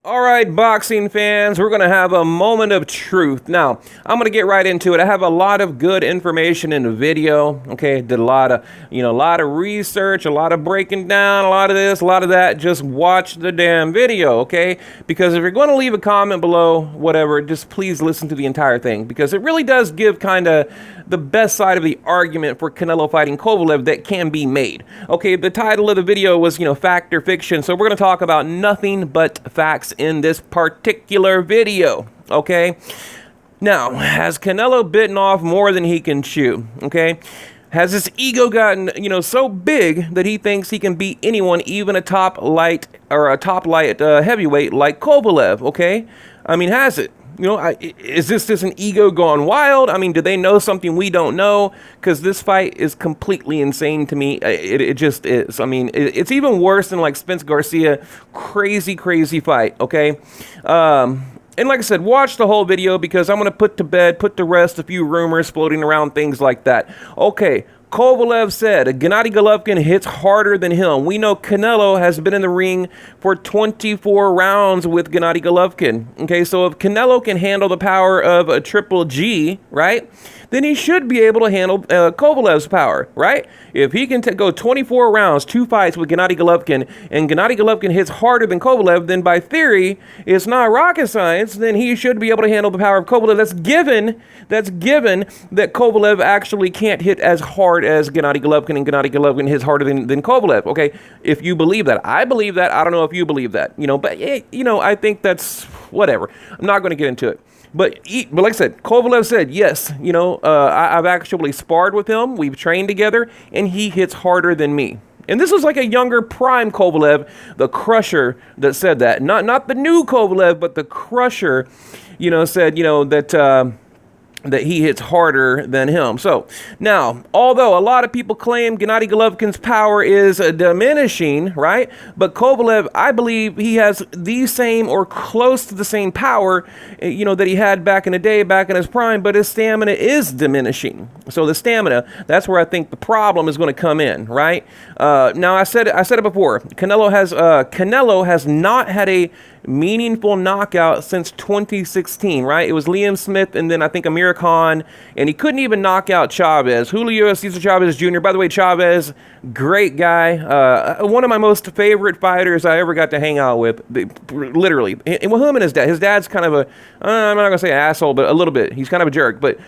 All right, boxing fans, we're going to have a moment of truth. Now, I'm going to get right into it. I have a lot of good information in the video. Okay, did a lot of research, a lot of breaking down, a lot of this, a lot of that. Just watch the damn video, okay? Because if you're going to leave a comment below, whatever, just please listen to the entire thing, because it really does give kind of the best side of the argument for Canelo fighting Kovalev that can be made. Okay, the title of the video was, fact or fiction. So we're going to talk about nothing but facts in this particular video, okay? Now, has Canelo bitten off more than he can chew, okay? Has his ego gotten, so big that he thinks he can beat anyone, even a top light heavyweight like Kovalev, okay? I mean, has it? Is this just an ego gone wild? I mean, do they know something we don't know? Because this fight is completely insane to me. It just is. I mean, it's even worse than like Spence Garcia. Crazy fight, okay? And like I said, watch the whole video, because I'm going to put to rest a few rumors floating around, things like that. Okay. Kovalev said Gennady Golovkin hits harder than him. We know Canelo has been in the ring for 24 rounds with Gennady Golovkin. Okay, so if Canelo can handle the power of a Triple G, right, then he should be able to handle Kovalev's power, right? If he can go 24 rounds, 2 fights with Gennady Golovkin, and Gennady Golovkin hits harder than Kovalev, then by theory, it's not rocket science, then he should be able to handle the power of Kovalev. That's given that Kovalev actually can't hit as hard as Gennady Golovkin, and Gennady Golovkin hits harder than Kovalev, okay? If you believe that. I believe that. I don't know if you believe that, but, I think that's whatever. I'm not going to get into it. But like I said, Kovalev said, yes, I've actually sparred with him. We've trained together, and he hits harder than me. And this was like a younger prime Kovalev, the Crusher, that said that. Not the new Kovalev, but the Crusher, said, that he hits harder than him. So now, although a lot of people claim Gennady Golovkin's power is diminishing, right? But Kovalev, I believe he has the same or close to the same power, that he had back in the day, back in his prime, but his stamina is diminishing. So the stamina, that's where I think the problem is going to come in, right? Now I said it before. Canelo has not had a meaningful knockout since 2016, right? It was Liam Smith and then I think Amir Khan, and he couldn't even knock out Chavez. Julio Cesar Chavez Jr. By the way, Chavez, great guy. One of my most favorite fighters I ever got to hang out with, literally. And with him and his dad. His dad's kind of I'm not going to say asshole, but a little bit. He's kind of a jerk, but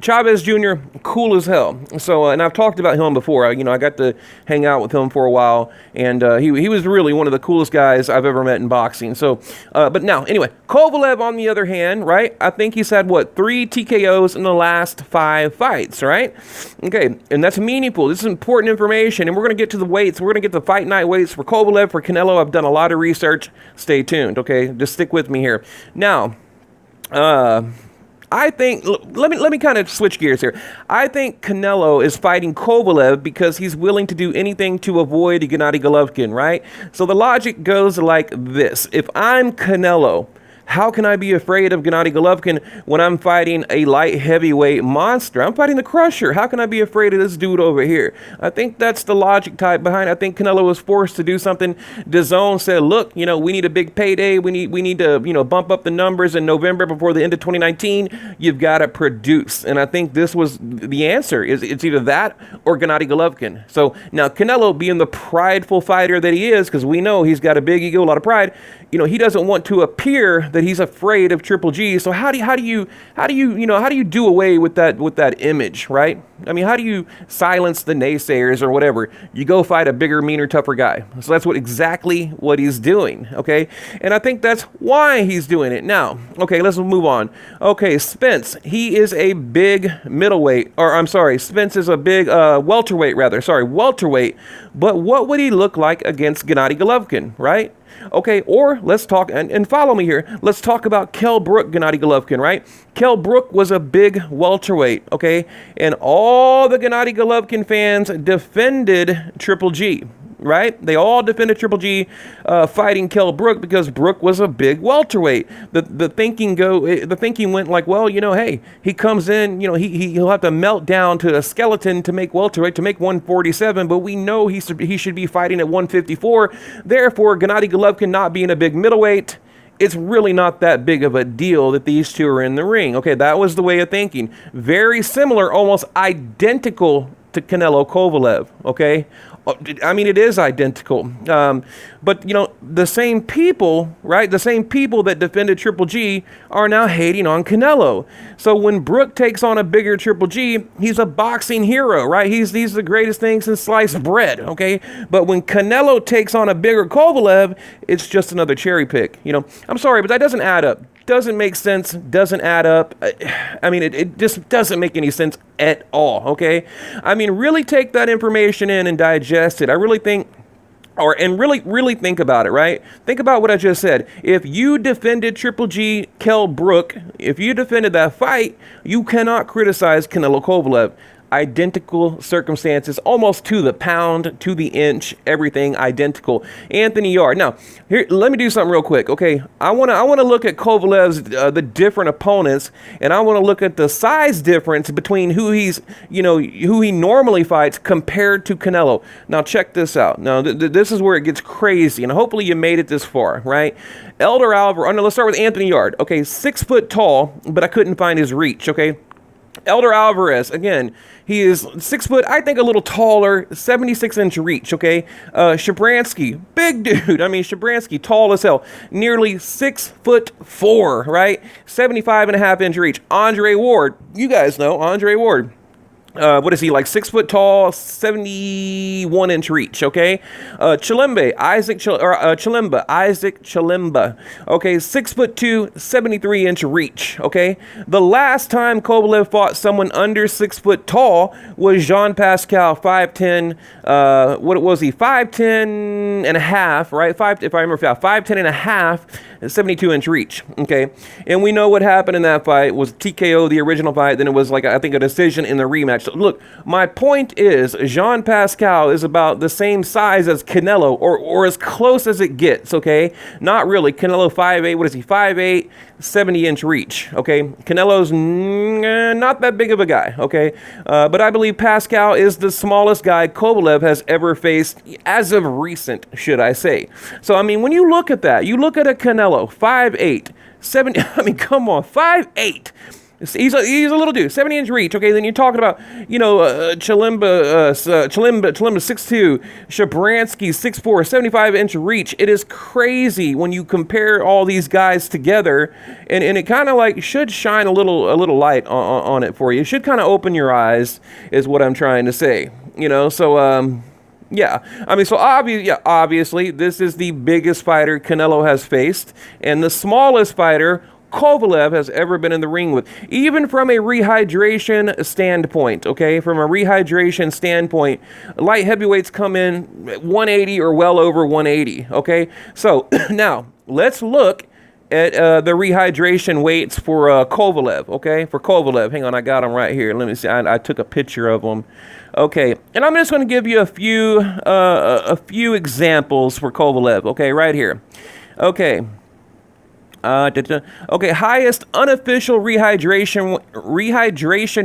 Chavez Jr., cool as hell. So, and I've talked about him before. I got to hang out with him for a while, and he was really one of the coolest guys I've ever met in boxing. So, but now, anyway, Kovalev, on the other hand, right, I think he's had, 3 TKOs in the last 5 fights, right? Okay, and that's meaningful. This is important information, and we're going to get to the weights. We're going to get the fight night weights for Kovalev, for Canelo. I've done a lot of research. Stay tuned, okay? Just stick with me here. Now, I think, let me kind of switch gears here. I think Canelo is fighting Kovalev because he's willing to do anything to avoid Gennady Golovkin, right? So the logic goes like this. If I'm Canelo, how can I be afraid of Gennady Golovkin when I'm fighting a light heavyweight monster? I'm fighting the Crusher. How can I be afraid of this dude over here? I think that's the logic type behind it. I think Canelo was forced to do something. DAZN said, look, we need a big payday. We need to, bump up the numbers in November before the end of 2019. You've got to produce. And I think this was the answer. It's either that or Gennady Golovkin. So now Canelo, being the prideful fighter that he is, because we know he's got a big ego, a lot of pride, he doesn't want to appear that he's afraid of Triple G. So how do you do away with that image, right? I mean, how do you silence the naysayers or whatever? You go fight a bigger, meaner, tougher guy. So that's exactly what he's doing, okay? And I think that's why he's doing it. Now, okay, let's move on. Okay, Spence, he is a big middleweight, or I'm sorry, Spence is a big welterweight. But what would he look like against Gennady Golovkin, right? Okay, or let's talk, and follow me here, let's talk about Kell Brook, Gennady Golovkin, right? Kell Brook was a big welterweight, okay? And all the Gennady Golovkin fans defended Triple G, right? They all defended Triple G fighting Kell Brook because Brook was a big welterweight. The thinking went like, well, hey, he comes in, he'll have to melt down to a skeleton to make welterweight, to make 147, but we know he should be fighting at 154. Therefore, Gennady Golovkin not being a big middleweight it's really not that big of a deal that these two are in the ring. Okay, that was the way of thinking. Very similar, almost identical to Canelo Kovalev. Okay, I mean, it is identical. But, the same people, right? The same people that defended Triple G are now hating on Canelo. So when Brook takes on a bigger Triple G, he's a boxing hero, right? He's the greatest thing since sliced bread, okay? But when Canelo takes on a bigger Kovalev, it's just another cherry pick. I'm sorry, but that doesn't add up. Doesn't make sense, doesn't add up. I mean, it just doesn't make any sense at all, okay? I mean, really take that information in and digest it. I really think, really think about it, right? Think about what I just said. If you defended Triple G, Kell Brook, if you defended that fight, you cannot criticize Canelo Kovalev. Identical circumstances, almost to the pound, to the inch, everything identical. Anthony Yarde. Now, here, let me do something real quick, okay? I want to look at Kovalev's the different opponents, and I want to look at the size difference between who he normally fights compared to Canelo. Now, check this out. Now, this is where it gets crazy, and hopefully you made it this far, right? Elder Alvarez. Let's start with Anthony Yarde. Okay, 6 foot tall, but I couldn't find his reach. Okay. Elder Alvarez, again, he is 6 foot, I think a little taller, 76-inch reach, okay? Shabransky, big dude. I mean, Shabransky, tall as hell, nearly 6'4", right? 75.5-inch reach. Andre Ward, you guys know Andre Ward. What is he, like 6 foot tall, 71-inch reach, okay? Isaac Chilemba, okay, 6'2", 73-inch reach, okay? The last time Kovalev fought someone under 6 foot tall was Jean Pascal, 5'10", what was he, 5'10 and a half, right? If I remember, 5'10 and a half, 72-inch reach, okay? And we know what happened in that fight was TKO, the original fight, then it was like, I think, a decision in the rematch. So look, my point is, Jean Pascal is about the same size as Canelo, or as close as it gets, okay? Not really. Canelo 5'8", what is he, 5'8", 70-inch reach, okay? Canelo's not that big of a guy, okay? But I believe Pascal is the smallest guy Kovalev has ever faced, as of recent, should I say. So, I mean, when you look at that, you look at a Canelo, 5'8", 70, I mean, come on, 5'8". He's a little dude, 70-inch reach. Okay, then you're talking about, Chilemba 6'2", Shabransky 6'4", 75-inch reach. It is crazy when you compare all these guys together, and it kind of like should shine a little light on it for you. It should kind of open your eyes, is what I'm trying to say. So yeah, I mean, so obviously this is the biggest fighter Canelo has faced, and the smallest fighter Kovalev has ever been in the ring with, even from a rehydration standpoint, okay? From a rehydration standpoint, light heavyweights come in 180 or well over 180, okay? So now let's look at the rehydration weights for Kovalev, okay? For Kovalev, hang on, I got them right here. Let me see, I took a picture of them. Okay, and I'm just going to give you a few examples for Kovalev, okay, right here. Okay. Okay, highest unofficial rehydration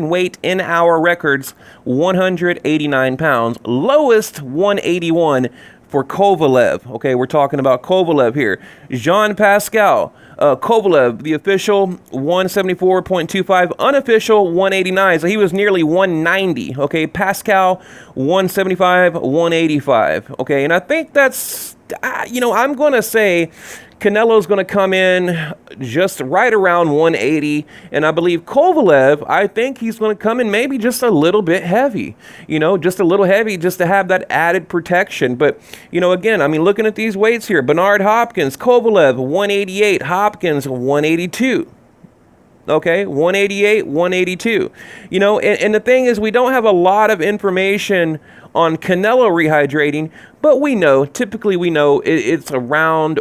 weight in our records, 189 pounds. Lowest, 181 for Kovalev. Okay, we're talking about Kovalev here. Jean Pascal, Kovalev, the official, 174.25, unofficial, 189. So he was nearly 190. Okay, Pascal, 175, 185. Okay, and I think that's, I'm going to say Canelo's going to come in just right around 180, and I believe Kovalev, I think he's going to come in maybe just a little bit heavy, just a little heavy just to have that added protection. But, again, I mean, looking at these weights here, Bernard Hopkins, Kovalev, 188, Hopkins, 182. Okay, 188, 182. And the thing is, we don't have a lot of information on Canelo rehydrating, but typically we know it's around,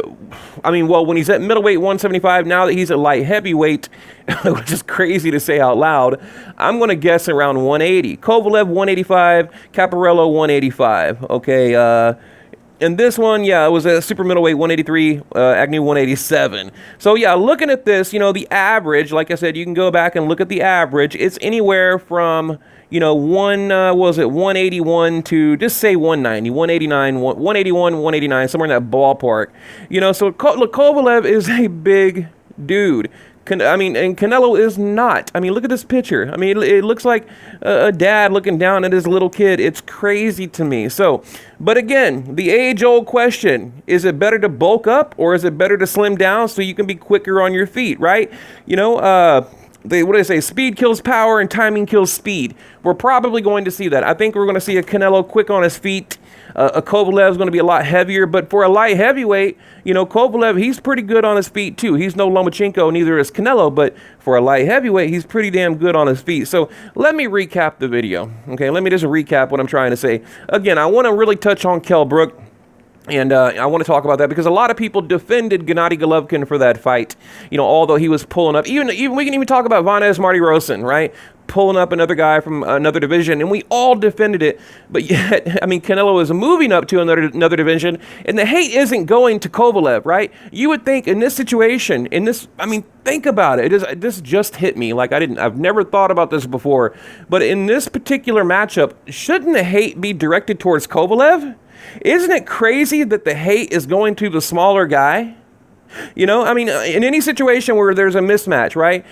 when he's at middleweight 175, now that he's at light heavyweight, which is crazy to say out loud, I'm going to guess around 180. Kovalev, 185, Caparello, 185. Okay, And this one, yeah, it was a super middleweight 183, Agnew 187. So yeah, looking at this, the average, like I said, you can go back and look at the average. It's anywhere from, 181 to just say 190, 189, 181, 189, somewhere in that ballpark. So look, Kovalev is a big dude. And Canelo is not. Look at this picture. It looks like a dad looking down at his little kid. It's crazy to me. So, but again, the age-old question, is it better to bulk up or is it better to slim down so you can be quicker on your feet, right? What do they say? Speed kills power and timing kills speed. We're probably going to see that. I think we're going to see a Canelo quick on his feet. A Kovalev is going to be a lot heavier, but for a light heavyweight, Kovalev, he's pretty good on his feet too. He's no Lomachenko, neither is Canelo, but for a light heavyweight, he's pretty damn good on his feet. So let me recap the video. Okay, let me just recap what I'm trying to say. Again, I want to really touch on Kell Brook. And I want to talk about that because a lot of people defended Gennady Golovkin for that fight. Although he was pulling up, even we can even talk about Vanes Martirosyan, right? Pulling up another guy from another division, and we all defended it. But yet, Canelo is moving up to another division, and the hate isn't going to Kovalev, right? You would think in this situation, think about it. This just hit me. I've never thought about this before. But in this particular matchup, shouldn't the hate be directed towards Kovalev? Isn't it crazy that the hate is going to the smaller guy? In any situation where there's a mismatch, right?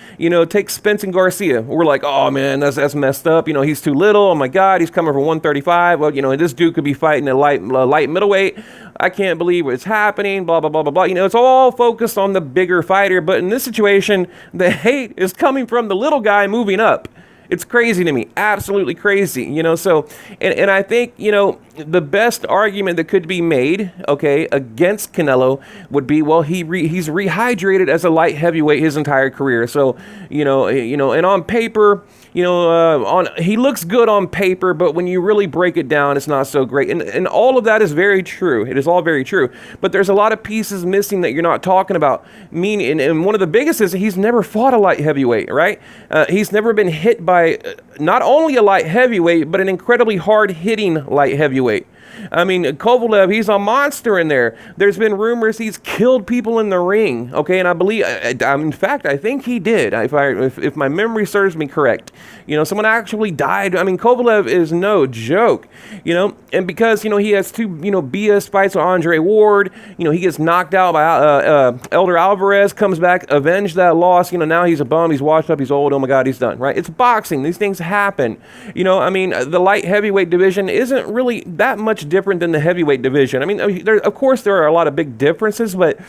Take Spence and Garcia. We're like, oh man, that's messed up. He's too little. Oh my God, he's coming from 135. Well, this dude could be fighting a light middleweight. I can't believe what's happening. Blah blah blah blah blah. It's all focused on the bigger fighter. But in this situation, the hate is coming from the little guy moving up. It's crazy to me, absolutely crazy, so, and I think, the best argument that could be made, okay, against Canelo would be, well, he's rehydrated as a light heavyweight his entire career, so, and on paper, he looks good on paper, but when you really break it down, it's not so great, and all of that is very true, it is all very true, but there's a lot of pieces missing that you're not talking about, and one of the biggest is he's never fought a light heavyweight, right? He's never been hit by not only a light heavyweight, but an incredibly hard-hitting light heavyweight. Kovalev, he's a monster in there. There's been rumors he's killed people in the ring, okay, and I believe, in fact, I think he did, if my memory serves me correct. Someone actually died. Kovalev is no joke, and because, he has two, BS fights with Andre Ward, he gets knocked out by Elder Alvarez, comes back, avenged that loss, now he's a bum, he's washed up, he's old, oh my God, he's done, right? It's boxing, these things happen, the light heavyweight division isn't really that much different than the heavyweight division. Of course there are a lot of big differences, but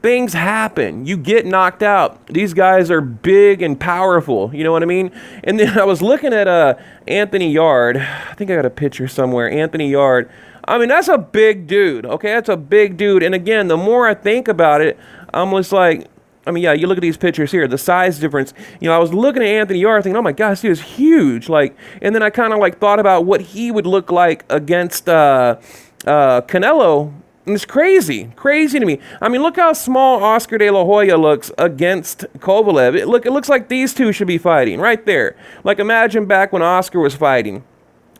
things happen. You get knocked out. These guys are big and powerful. You know what I mean? And then I was looking at Anthony Yard. I think I got a picture somewhere. Anthony Yard. That's a big dude. Okay, that's a big dude. And again, the more I think about it, I'm just like, yeah, you look at these pictures here, the size difference. I was looking at Anthony Yard thinking, oh my gosh, he was huge. And then I kind of thought about what he would look like against Canelo. And it's crazy to me. Look how small Oscar De La Hoya looks against Kovalev. It looks like these two should be fighting right there. Imagine back when Oscar was fighting.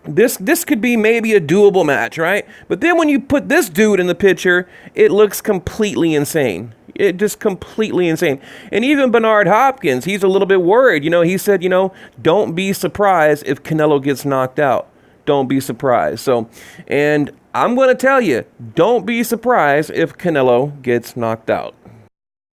This could be maybe a doable match, right? But then when you put this dude in the picture, it looks completely insane. It just completely insane. And even Bernard Hopkins, he's a little bit worried. He said, don't be surprised if Canelo gets knocked out. Don't be surprised. So, and I'm going to tell you, don't be surprised if Canelo gets knocked out.